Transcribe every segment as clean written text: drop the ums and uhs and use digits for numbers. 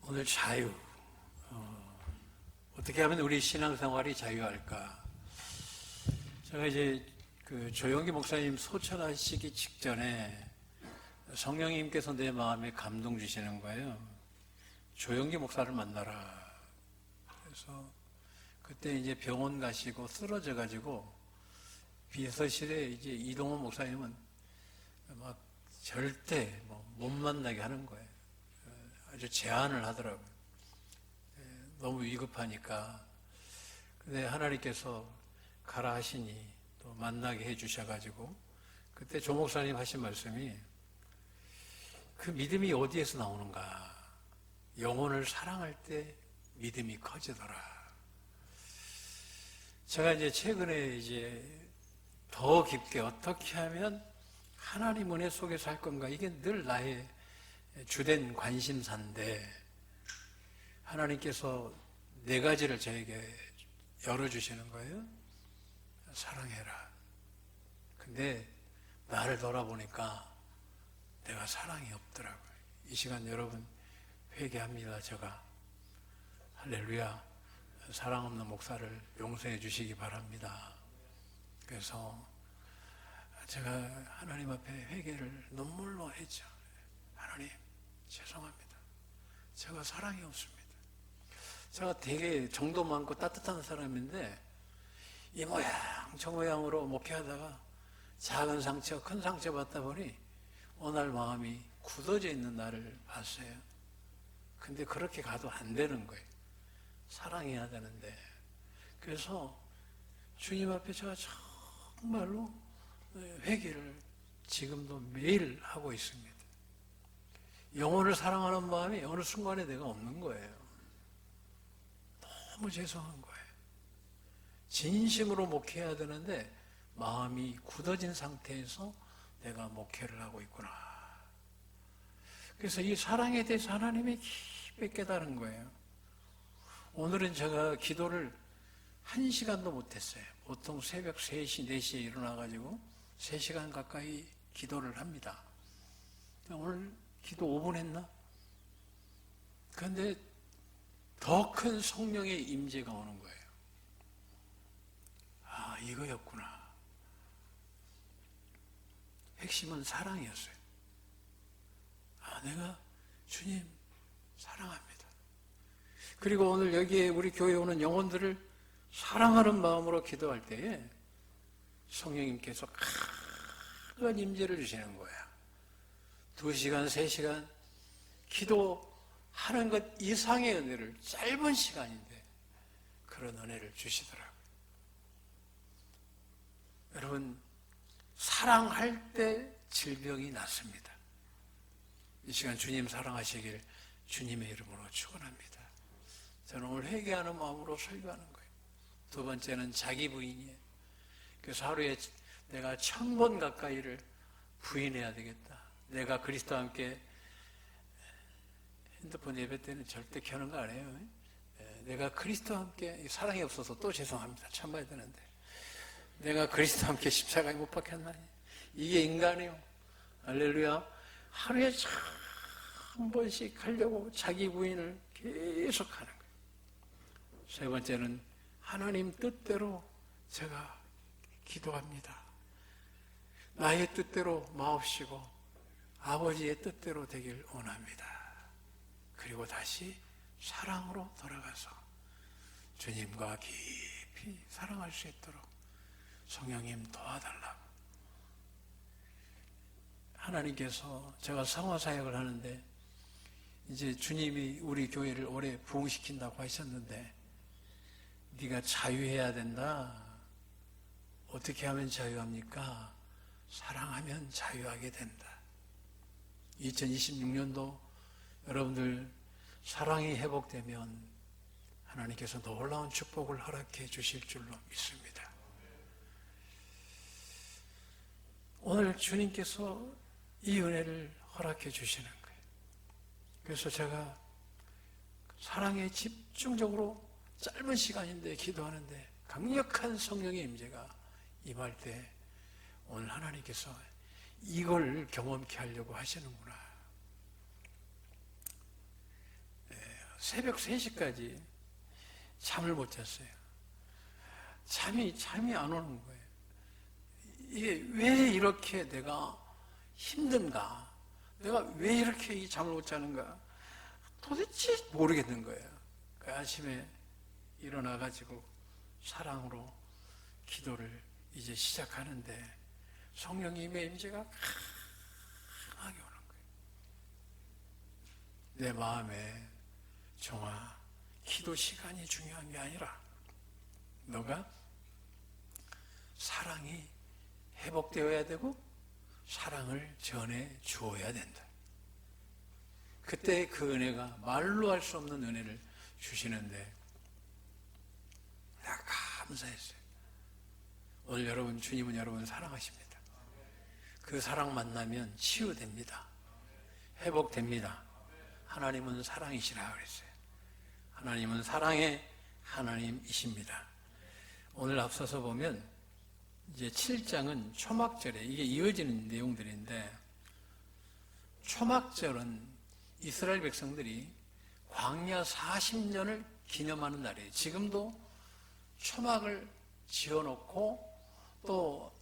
오늘 자유. 어떻게 하면 우리 신앙생활이 자유할까? 제가 이제 그 조영기 목사님 소천하시기 직전에 성령님께서 내 마음에 감동 주시는 거예요. 조영기 목사를 만나라. 그래서 그때 이제 병원 가시고 쓰러져 가지고 비서실에 이제 이동원 목사님은 막 절대 못 만나게 하는 거예요. 아주 제한을 하더라고요. 너무 위급하니까. 근데 하나님께서 가라 하시니 또 만나게 해 주셔가지고 그때 조 목사님 하신 말씀이 그 믿음이 어디에서 나오는가? 영혼을 사랑할 때 믿음이 커지더라. 제가 이제 최근에 이제 더 깊게 어떻게 하면 하나님 은혜 속에 살 건가? 이게 늘 나의 주된 관심사인데 하나님께서 네 가지를 저에게 열어주시는 거예요. 사랑해라. 근데 나를 돌아보니까 내가 사랑이 없더라고요. 이 시간 여러분 회개합니다. 제가 할렐루야, 사랑 없는 목사를 용서해 주시기 바랍니다. 그래서 제가 하나님 앞에 회개를 눈물로 했죠. 하나님 죄송합니다. 제가 사랑이 없습니다. 제가 되게 정도 많고 따뜻한 사람인데 이 모양 저 모양으로 목회하다가 작은 상처 큰 상처 받다 보니 어느 날 마음이 굳어져 있는 나를 봤어요. 근데 그렇게 가도 안 되는 거예요. 사랑해야 되는데. 그래서 주님 앞에 제가 정말로 회개를 지금도 매일 하고 있습니다. 영혼을 사랑하는 마음이 어느 순간에 내가 없는 거예요. 너무 죄송한 거예요. 진심으로 목회해야 되는데 마음이 굳어진 상태에서 내가 목회를 하고 있구나. 그래서 이 사랑에 대해서 하나님이 깊이 깨달은 거예요. 오늘은 제가 기도를 1시간도 못했어요. 보통 새벽 3시, 4시에 일어나가지고 3시간 가까이 기도를 합니다. 오늘 기도 5분 했나? 그런데 더 큰 성령의 임재가 오는 거예요. 아, 이거였구나. 핵심은 사랑이었어요. 아, 내가 주님 사랑합니다. 그리고 오늘 여기에 우리 교회에 오는 영혼들을 사랑하는 마음으로 기도할 때에 성령님께서 큰 임재를 주시는 거야. 2시간, 3시간 기도하는 것 이상의 은혜를 짧은 시간인데 그런 은혜를 주시더라고요. 여러분, 사랑할 때 질병이 낫습니다. 이 시간 주님 사랑하시길 주님의 이름으로 축원합니다. 저는 오늘 회개하는 마음으로 설교하는 거예요. 두 번째는 자기 부인이에요. 그래서 하루에 내가 1000번 가까이를 부인해야 되겠다. 내가 그리스도와 함께 핸드폰 예배 때는 절대 켜는 거 아니에요. 내가 그리스도와 함께 사랑이 없어서 또 죄송합니다. 참아야 되는데 내가 그리스도와 함께 십자가에 못 박혔나니 이게 인간이요. 할렐루야. 하루에 한 번씩 하려고 자기 부인을 계속 하는 거예요. 세 번째는 하나님 뜻대로 제가 기도합니다. 나의 뜻대로 마옵시고 아버지의 뜻대로 되길 원합니다. 그리고 다시 사랑으로 돌아가서 주님과 깊이 사랑할 수 있도록 성령님 도와달라고. 하나님께서 제가 성화사역을 하는데 이제 주님이 우리 교회를 오래 부흥시킨다고 하셨는데 네가 자유해야 된다. 어떻게 하면 자유합니까? 사랑하면 자유하게 된다. 2026년도 여러분들 사랑이 회복되면 하나님께서 놀라운 축복을 허락해 주실 줄로 믿습니다. 오늘 주님께서 이 은혜를 허락해 주시는 거예요. 그래서 제가 사랑에 집중적으로 짧은 시간인데 기도하는데 강력한 성령의 임재가 임할 때 오늘 하나님께서 이걸 경험케 하려고 하시는구나. 새벽 3시까지 잠을 못 잤어요. 잠이 안 오는 거예요. 이게 왜 이렇게 내가 힘든가? 내가 왜 이렇게 이 잠을 못 자는가? 도대체 모르겠는 거예요. 그 아침에 일어나가지고 사랑으로 기도를 이제 시작하는데 성령님의 임재가 강하게 오는 거예요. 내 마음에 정화, 기도 시간이 중요한 게 아니라 너가 사랑이 회복되어야 되고 사랑을 전해 주어야 된다. 그때 그 은혜가 말로 할 수 없는 은혜를 주시는데 내가 감사했어요. 오늘 여러분, 주님은 여러분 사랑하십니다. 그 사랑 만나면 치유됩니다. 회복됩니다. 하나님은 사랑이시라 그랬어요. 하나님은 사랑의 하나님이십니다. 오늘 앞서서 보면 이제 7장은 초막절에 이게 이어지는 내용들인데, 초막절은 이스라엘 백성들이 광야 40년을 기념하는 날이에요. 지금도 초막을 지어놓고 또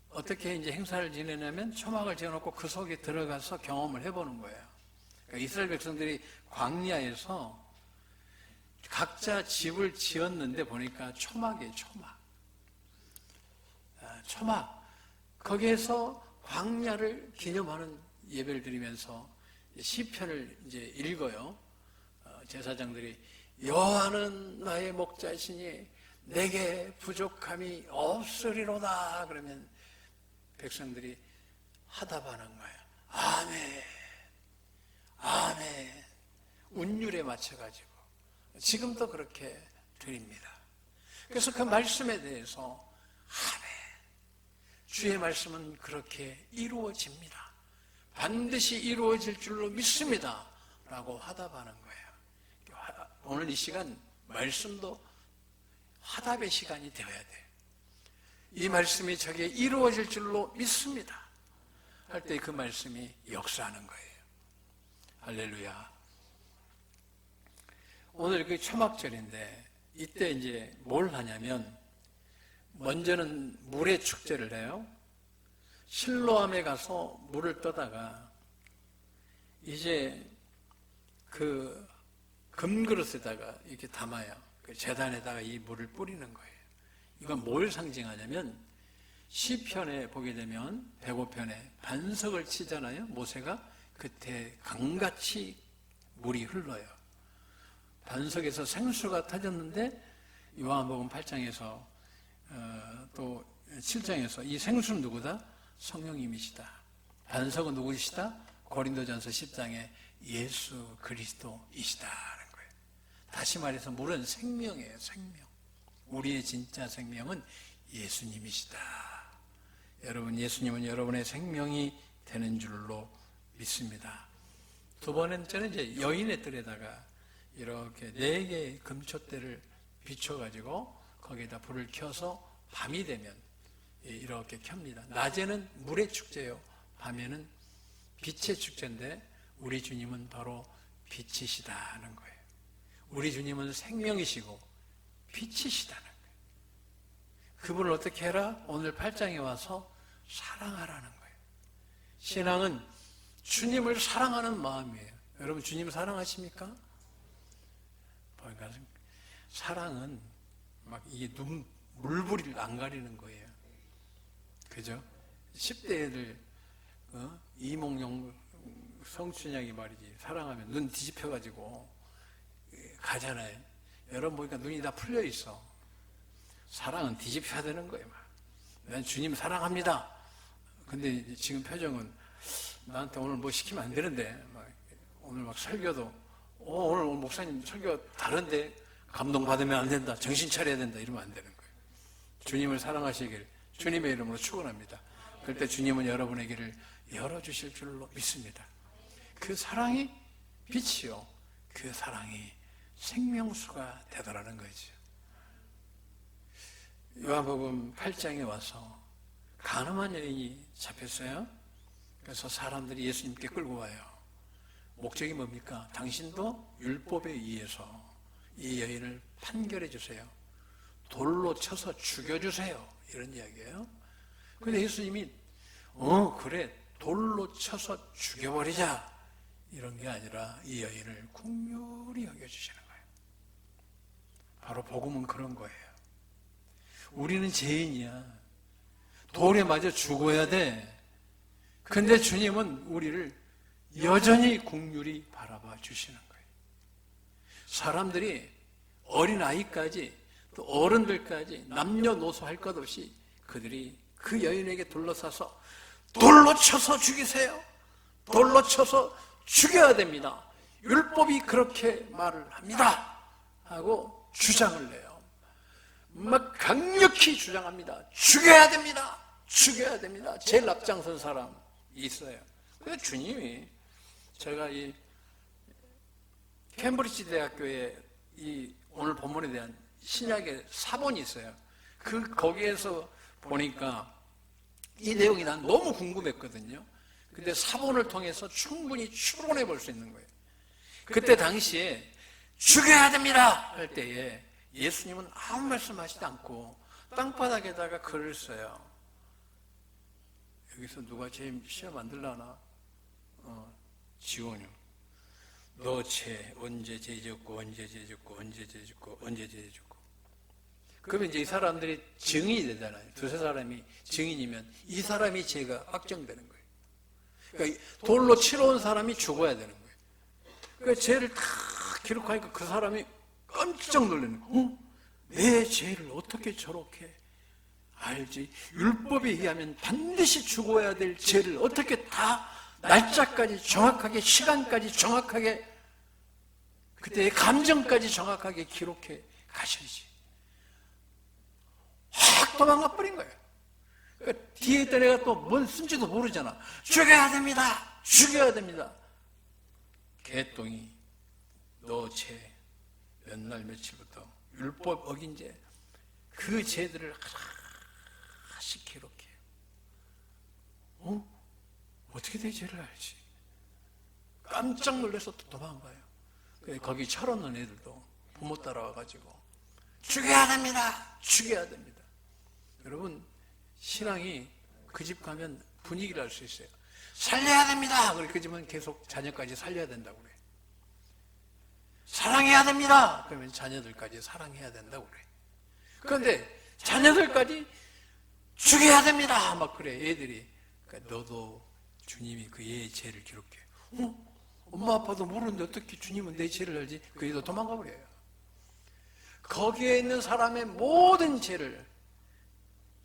어떻게 이제 행사를 지내냐면 초막을 지어놓고 그 속에 들어가서 경험을 해보는 거예요. 그러니까 이스라엘 백성들이 광야에서 각자 집을 지었는데 보니까 초막이에요, 초막. 초막. 거기에서 광야를 기념하는 예배를 드리면서 시편을 이제 읽어요. 제사장들이 여호와는 나의 목자시니 내게 부족함이 없으리로다. 그러면 백성들이 화답하는 거예요. 아멘, 아멘. 운율에 맞춰가지고 지금도 그렇게 드립니다. 그래서 그 말씀에 대해서 아멘, 주의 말씀은 그렇게 이루어집니다. 반드시 이루어질 줄로 믿습니다. 라고 화답하는 거예요. 오늘 이 시간 말씀도 화답의 시간이 되어야 돼요. 이 말씀이 저게 이루어질 줄로 믿습니다. 할 때 그 말씀이 역사하는 거예요. 할렐루야. 오늘 그 초막절인데 이때 이제 뭘 하냐면 먼저는 물의 축제를 해요. 실로암에 가서 물을 떠다가 이제 그 금그릇에다가 이렇게 담아요. 그 제단에다가 이 물을 뿌리는 거예요. 이건 뭘 상징하냐면 시편에 보게 되면 105편에 반석을 치잖아요. 모세가 그때 강같이 물이 흘러요. 반석에서 생수가 터졌는데 요한복음 8장에서 또 7장에서 이 생수는 누구다? 성령님이시다. 반석은 누구시다? 고린도전서 10장에 예수 그리스도이시다라는 거예요. 다시 말해서 물은 생명이에요. 생명. 우리의 진짜 생명은 예수님이시다. 여러분, 예수님은 여러분의 생명이 되는 줄로 믿습니다. 두 번째는 이제 여인의 뜰에다가 이렇게 4개의 금촛대를 비춰가지고 거기에다 불을 켜서 밤이 되면 이렇게 켭니다. 낮에는 물의 축제요, 밤에는 빛의 축제인데 우리 주님은 바로 빛이시다는 거예요. 우리 주님은 생명이시고 빛이시다는 거예요. 그분을 어떻게 해라? 오늘 8장에 와서 사랑하라는 거예요. 신앙은 주님을 사랑하는 마음이에요. 여러분, 주님 사랑하십니까? 그러니까 사랑은 막 이게 물불을 안 가리는 거예요. 그죠? 10대 애들, 이몽룡, 성춘향이 말이지, 사랑하면 눈 뒤집혀가지고 가잖아요. 여러분 보니까 눈이 다 풀려 있어. 사랑은 뒤집혀야 되는 거예요. 난 주님 사랑합니다. 근데 지금 표정은 나한테 오늘 뭐 시키면 안 되는데, 오늘 막 설교도, 오늘 목사님 설교 다른데 감동받으면 안 된다, 정신 차려야 된다, 이러면 안 되는 거예요. 주님을 사랑하시길 주님의 이름으로 축원합니다. 그럴 때 주님은 여러분의 길을 열어주실 줄로 믿습니다. 그 사랑이 빛이요, 그 사랑이 생명수가 되더라는 거죠. 요한복음 8장에 와서 가늠한 여인이 잡혔어요. 그래서 사람들이 예수님께 끌고 와요. 목적이 뭡니까? 당신도 율법에 의해서 이 여인을 판결해 주세요. 돌로 쳐서 죽여주세요. 이런 이야기예요. 그런데 예수님이 그래, 돌로 쳐서 죽여버리자, 이런 게 아니라 이 여인을 긍휼히 여겨주시는 거예요. 바로 복음은 그런 거예요. 우리는 죄인이야. 돌에 맞아 죽어야 돼. 근데 주님은 우리를 여전히 긍휼히 바라봐 주시는 거예요. 사람들이 어린아이까지 또 어른들까지 남녀노소 할 것 없이 그들이 그 여인에게 둘러싸서 돌로 쳐서 죽이세요. 돌로 쳐서 죽여야 됩니다. 율법이 그렇게 말을 합니다. 하고 주장을 내요. 막 강력히 주장합니다. 죽여야 됩니다. 죽여야 됩니다. 제일 앞장선 사람이 있어요. 그래서 주님이, 제가 이 캠브리지 대학교에 이 오늘 본문에 대한 신약의 사본이 있어요. 거기에서 보니까 이 내용이 난 너무 궁금했거든요. 근데 사본을 통해서 충분히 추론해 볼 수 있는 거예요. 그때 당시에 죽여야 됩니다 할 때에 예수님은 아무 말씀하시지 않고 땅바닥에다가 글을 써요. 여기서 누가 제 시험 만들라나? 지원요. 너 죄 언제 죄 짓고 언제 죄 짓고 언제 죄 짓고 언제 죄 짓고. 그러면 이제 이 사람들이 증인이 되잖아요. 두세 사람이 증인이면 이 사람이 죄가 확정되는 거예요. 그러니까 돌로 치러 온 사람이 죽어야 되는 거예요. 그러니까 죄를 다 기록하니까 그 사람이 깜짝 놀라는 거예요. 내 죄를 어떻게 저렇게 알지? 율법에 의하면 반드시 죽어야 될 죄를 어떻게 다 날짜까지 정확하게, 시간까지 정확하게, 그때의 감정까지 정확하게 기록해 가셔야지. 확 도망가 버린 거예요. 그러니까 뒤에 있던 애가 또 뭔 쓴지도 모르잖아. 죽여야 됩니다. 죽여야 됩니다. 개똥이 너 죄 몇 날 며칠부터 율법 어긴 죄, 그 죄들을 하나씩 기록해요. 어떻게 내 죄를 알지? 깜짝 놀라서 또 도망가요. 거기 철없는 애들도 부모 따라와가지고 죽여야 됩니다. 죽여야 됩니다. 여러분, 신앙이 그 집 가면 분위기를 알 수 있어요. 살려야 됩니다. 그렇게 지만 계속 자녀까지 살려야 된다고 그래요. 사랑해야 됩니다. 그러면 자녀들까지 사랑해야 된다고 그래요. 그런데 자녀들까지 죽여야 됩니다. 막 그래, 애들이. 그러니까 너도 주님이 그 애의 죄를 기록해. 엄마 아빠도 모르는데 어떻게 주님은 내 죄를 알지? 그 애도 도망가 버려요. 거기에 있는 사람의 모든 죄를,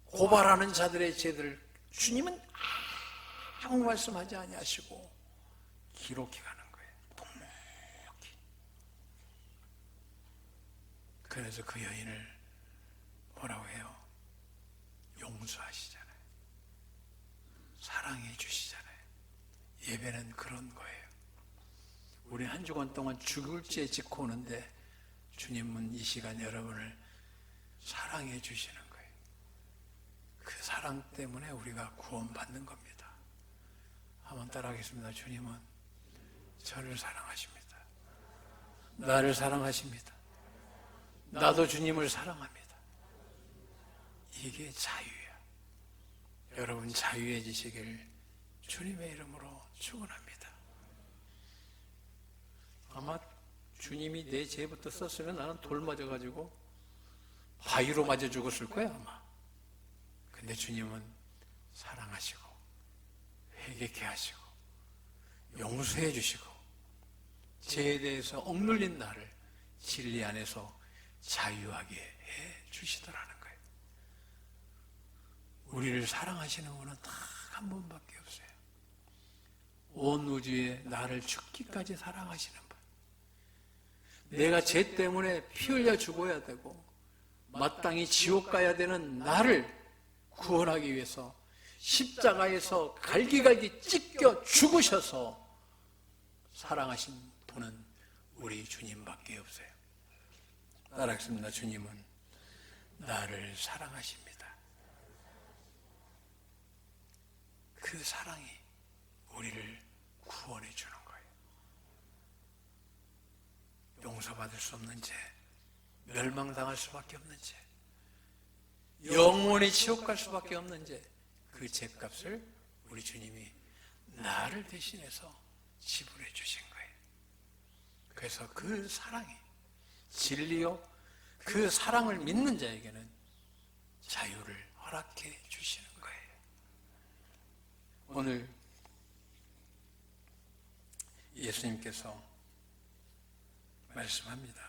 고발하는 자들의 죄들을 주님은 아무 말씀하지 아니하시고 기록해 가는 거예요. 묵묵히. 그래서 그 여인을 뭐라고 해요? 용서하시잖아요. 사랑해 주시잖아요. 예배는 그런 거예요. 우리 한 주간 동안 죽을 죄 짓고 오는데 주님은 이 시간 여러분을 사랑해 주시는 거예요. 그 사랑 때문에 우리가 구원받는 겁니다. 한번 따라하겠습니다. 주님은 저를 사랑하십니다. 나를 사랑하십니다. 나도 주님을 사랑합니다. 이게 자유야. 여러분 자유해지시길 주님의 이름으로 축원합니다. 아마 주님이 내 죄부터 썼으면 나는 돌 맞아가지고 바위로 맞아 죽었을 거야 아마. 근데 주님은 사랑하시고 회개케 하시고 용서해 주시고 죄에 대해서 억눌린 나를 진리 안에서 자유하게 해 주시더라는 거예요. 우리를 사랑하시는 분은 딱 한 분밖에 없어요. 온 우주에 나를 죽기까지 사랑하시는 분. 내가 죄 때문에 피 흘려 죽어야 되고 마땅히 지옥 가야 되는 나를 구원하기 위해서 십자가에서 갈기갈기 찢겨 죽으셔서 사랑하신 분은 우리 주님밖에 없어요. 따라하겠습니다. 주님은 나를 사랑하십니다. 그 사랑이 우리를 구원해 주는 거예요. 용서받을 수 없는 죄, 멸망당할 수밖에 없는 죄, 영원히 지옥 갈 수밖에 없는 죄, 그 죄값을 우리 주님이 나를 대신해서 지불해 주신 거예요. 그래서 그 사랑이 진리요, 그 사랑을 믿는 자에게는 자유를 허락해 주시는 거예요. 오늘 예수님께서 말씀합니다.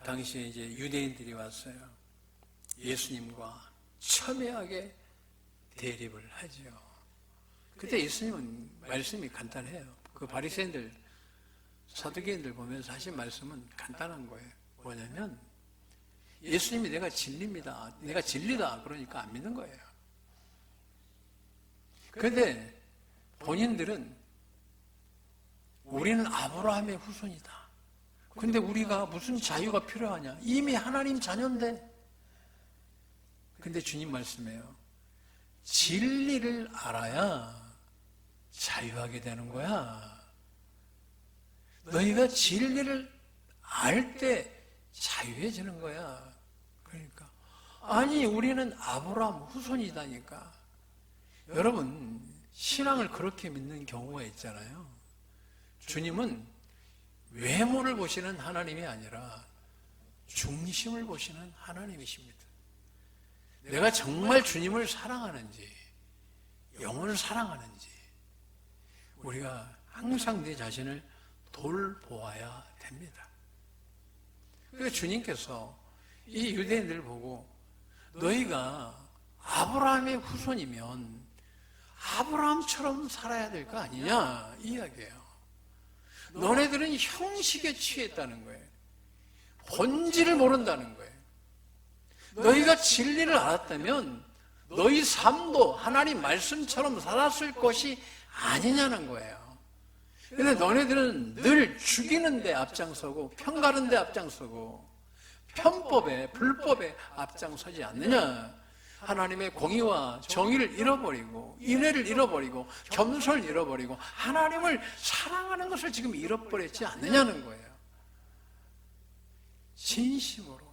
당시에 이제 유대인들이 왔어요. 예수님과 첨예하게 대립을 하죠. 그때 예수님은 말씀이 간단해요. 그 바리새인들, 사두개인들 보면서 하신 말씀은 간단한 거예요. 뭐냐면 예수님이 내가 진리입니다, 내가 진리다 그러니까 안 믿는 거예요. 그런데 본인들은 우리는 아브라함의 후손이다. 근데 우리가 무슨 자유가 필요하냐? 이미 하나님 자녀인데. 근데 주님 말씀해요. 진리를 알아야 자유하게 되는 거야. 너희가 진리를 알 때 자유해지는 거야. 그러니까 아니 우리는 아브라함 후손이다니까. 여러분 신앙을 그렇게 믿는 경우가 있잖아요. 주님은 외모를 보시는 하나님이 아니라 중심을 보시는 하나님이십니다. 내가 정말 주님을 사랑하는지, 영혼을 사랑하는지 우리가 항상 내 자신을 돌보아야 됩니다. 그래서 주님께서 이 유대인들을 보고 너희가 아브라함의 후손이면 아브라함처럼 살아야 될 거 아니냐 이야기해요. 너네들은 형식에 취했다는 거예요. 본질을 모른다는 거예요. 너희가 진리를 알았다면 너희 삶도 하나님 말씀처럼 살았을 것이 아니냐는 거예요. 그런데 너네들은 늘 죽이는 데 앞장서고 편가른 데 앞장서고 편법에 불법에 앞장서지 않느냐. 하나님의 공의와 정의를 잃어버리고 인애를 잃어버리고 겸손을 잃어버리고 하나님을 사랑하는 것을 지금 잃어버렸지 않느냐는 거예요. 진심으로.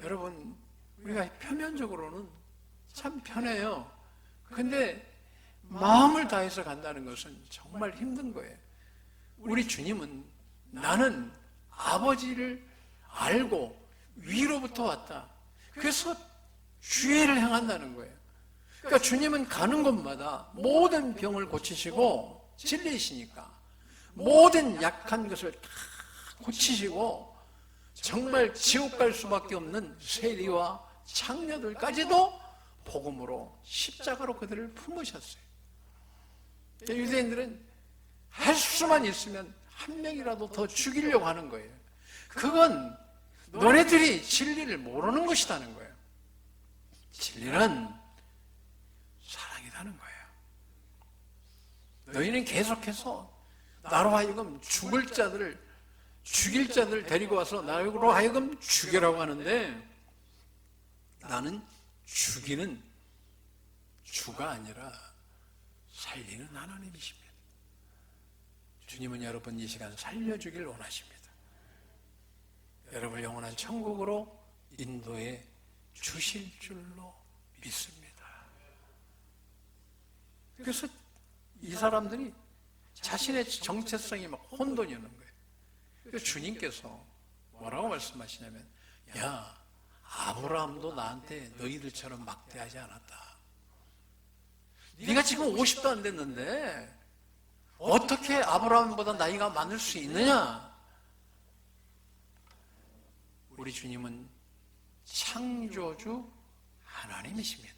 여러분 우리가 표면적으로는 참 편해요. 근데 마음을 다해서 간다는 것은 정말 힘든 거예요. 우리 주님은 나는 아버지를 알고 위로부터 왔다. 그래서 주의를 행한다는 거예요. 그러니까 주님은 가는 곳마다 모든 병을 고치시고 진리이시니까 모든 약한 것을 다 고치시고 정말 지옥 갈 수밖에 없는 세리와 창녀들까지도 복음으로 십자가로 그들을 품으셨어요. 유대인들은 할 수만 있으면 한 명이라도 더 죽이려고 하는 거예요. 그건 너네들이 진리를 모르는 것이라는 거예요. 진리는 사랑이라는 거예요. 너희는 계속해서 나로 하여금 죽일 자들을 데리고 와서 나로 하여금 죽이라고 하는데 나는 죽이는 주가 아니라 살리는 하나님이십니다. 주님은 여러분 이 시간 살려주길 원하십니다. 여러분을 영원한 천국으로 인도해 주실 줄로 믿습니다. 그래서 이 사람들이 자신의 정체성이 막 혼돈이 오는 거예요. 그래서 주님께서 뭐라고 말씀하시냐면 야 아브라함도 나한테 너희들처럼 막대하지 않았다. 네가 지금 50도 안 됐는데 어떻게 아브라함보다 나이가 많을 수 있느냐? 우리 주님은 창조주 하나님이십니다.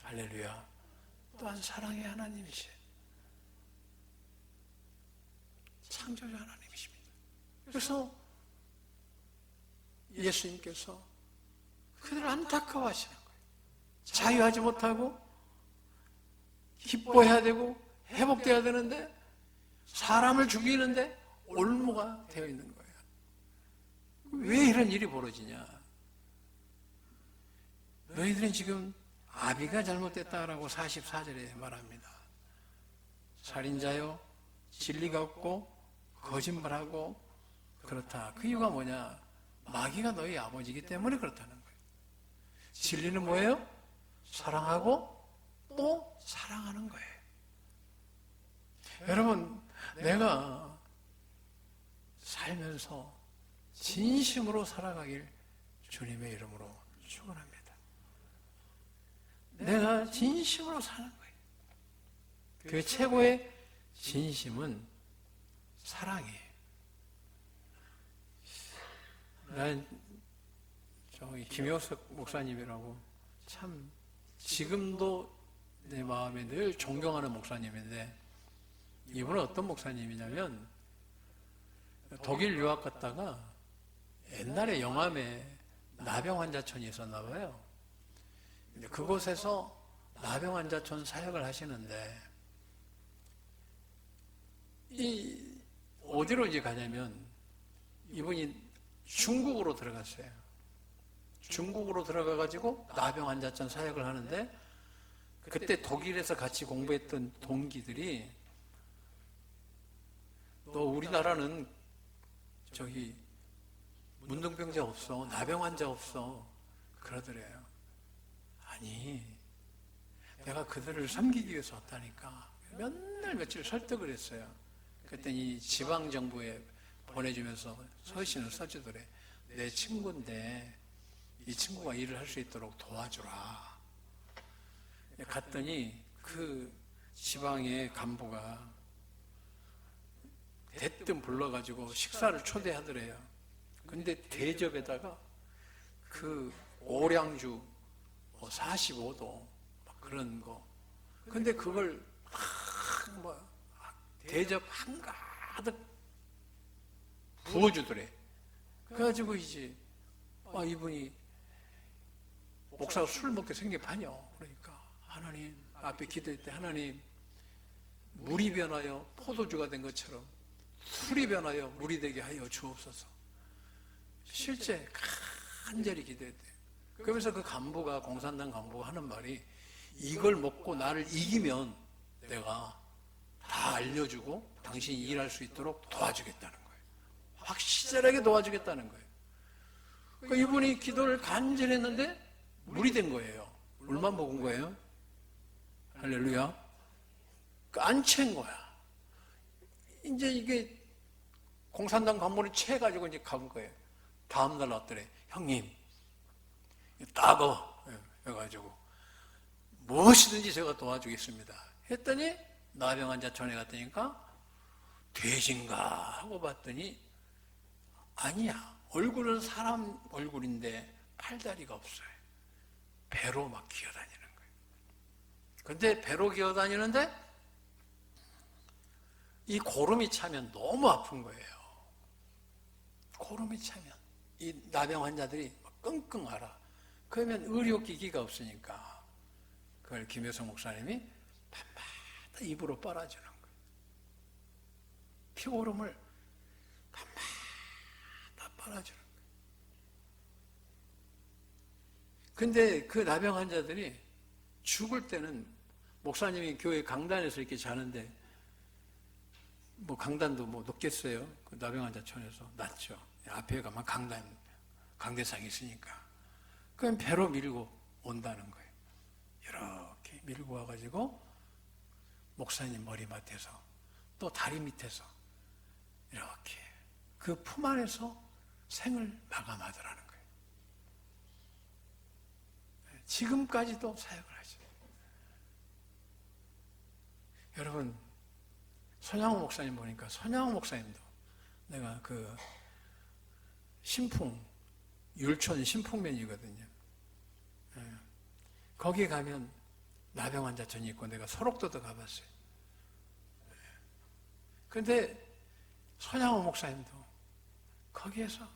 할렐루야. 또한 사랑의 하나님이세요. 창조주 하나님이십니다. 그래서 예수님께서 그들을 안타까워하시는 거예요. 자유하지 못하고 기뻐해야 되고 회복돼야 되는데 사람을 죽이는데 올무가 되어 있는 거예요. 왜 이런 일이 벌어지냐? 너희들은 지금 아비가 잘못됐다라고 44절에 말합니다. 살인자요 진리가 없고 거짓말하고 그렇다. 그 이유가 뭐냐? 마귀가 너희 아버지이기 때문에 그렇다는 거예요. 진리는 뭐예요? 사랑하고 또 사랑하는 거예요. 여러분, 내가 살면서 진심으로 살아가길 주님의 이름으로 축원합니다. 내가 진심으로 사는 거예요. 그 최고의 진심은 사랑이에요. 난 저기 김효석 목사님이라고 참 지금도 내 마음에 늘 존경하는 목사님인데, 이분은 어떤 목사님이냐면 독일 유학 갔다가 옛날에 영암에 나병 환자촌이 있었나 봐요. 그곳에서 나병 환자촌 사역을 하시는데, 어디로 이제 가냐면 이분이 중국으로 들어갔어요. 중국으로 들어가가지고 나병 환자촌 사역을 하는데, 그때 독일에서 같이 공부했던 동기들이 너 우리나라는 저기 문둥병자 없어, 나병 환자 없어 그러더래요. 아니, 내가 그들을 섬기기 위해서 왔다니까. 맨날 며칠 설득을 했어요. 그랬더니 지방정부에 보내주면서 서신을 써주더래. 내 친구인데 이 친구가 일을 할 수 있도록 도와주라. 갔더니 그 지방의 간부가 대뜸 불러가지고 식사를 초대하더래요. 근데 대접에다가 그 오량주 45도 막 그런 거. 근데 그걸 대접 한가득 부어주더래. 그래가지고 이제 이분이 목사가 술 먹게 생겨파뇨. 그러니까 하나님 앞에 기도할 때, 하나님 물이 변하여 포도주가 된 것처럼 술이 변하여 물이 되게 하여 주옵소서. 실제 간절히 기도했대요. 그러면서 그 간부가, 공산당 간부가 하는 말이, 이걸 먹고 나를 이기면 내가 다 알려주고 당신이 일할 수 있도록 도와주겠다는 거예요. 확실하게 도와주겠다는 거예요. 그러니까 이분이 기도를 간절히 했는데 물이 된 거예요. 물만 먹은 거예요. 할렐루야. 안 채인 거야. 이제 이게 공산당 간부는 채가지고 이제 가본 거예요. 다음날 왔더래. 형님, 따거. 해가지고 무엇이든지 제가 도와주겠습니다. 했더니 나병 환자촌에 갔더니까 돼지인가 하고 봤더니 아니야. 얼굴은 사람 얼굴인데 팔다리가 없어요. 배로 막 기어다니는 거예요. 근데 배로 기어다니는데 이 고름이 차면 너무 아픈 거예요. 고름이 차면 이 나병 환자들이 끙끙 앓아. 그러면 의료기기가 없으니까 그걸 김효성 목사님이 밤마다 입으로 빨아주는 거예요. 피고름을 밤마다 빨아주는 거예요. 근데 그 나병 환자들이 죽을 때는 목사님이 교회 강단에서 이렇게 자는데 강단도 높겠어요. 그 나병 환자촌에서 낮죠. 앞에 가면 강대상이 있으니까. 그럼 배로 밀고 온다는 거예요. 이렇게 밀고 와가지고 목사님 머리맡에서 또 다리 밑에서 이렇게 그 품 안에서 생을 마감하더라는 거예요. 지금까지도 사역을 하죠. 여러분, 손양호 목사님 보니까 손양호 목사님도 내가 그 율촌 신풍면이거든요. 거기 가면 나병 환자촌이 있고 내가 소록도도 가봤어요. 그런데 손양호 목사님도 거기에서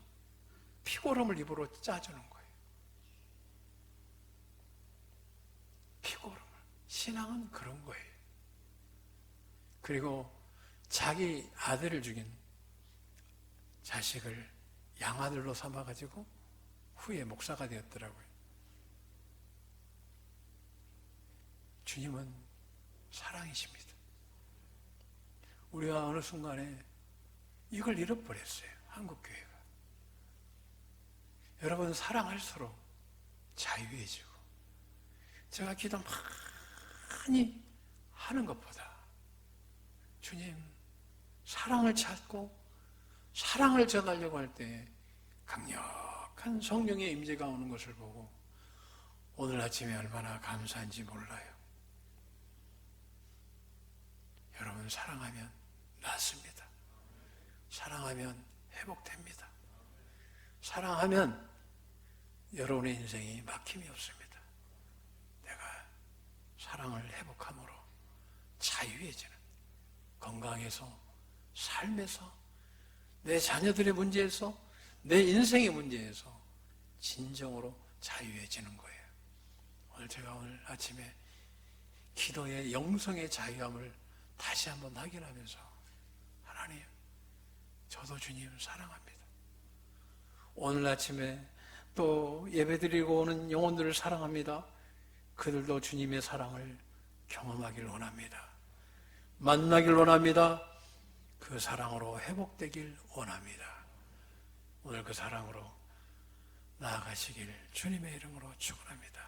피고름을 입으로 짜주는 거예요. 피고름을. 신앙은 그런 거예요. 그리고 자기 아들을 죽인 자식을 양아들로 삼아가지고 후에 목사가 되었더라고요. 주님은 사랑이십니다. 우리가 어느 순간에 이걸 잃어버렸어요. 한국교회가. 여러분, 사랑할수록 자유해지고, 제가 기도 많이 하는 것보다 주님 사랑을 찾고 사랑을 전하려고 할 때 강력한 성령의 임재가 오는 것을 보고 오늘 아침에 얼마나 감사한지 몰라요. 여러분, 사랑하면 낫습니다. 사랑하면 회복됩니다. 사랑하면 여러분의 인생이 막힘이 없습니다. 내가 사랑을 회복함으로 자유해지는, 건강에서, 삶에서, 내 자녀들의 문제에서, 내 인생의 문제에서 진정으로 자유해지는 거예요. 오늘 아침에 기도의 영성의 자유함을 다시 한번 확인하면서, 하나님, 저도 주님 사랑합니다. 오늘 아침에 또 예배드리고 오는 영혼들을 사랑합니다. 그들도 주님의 사랑을 경험하길 원합니다. 만나길 원합니다. 그 사랑으로 회복되길 원합니다. 오늘 그 사랑으로 나아가시길 주님의 이름으로 축원합니다.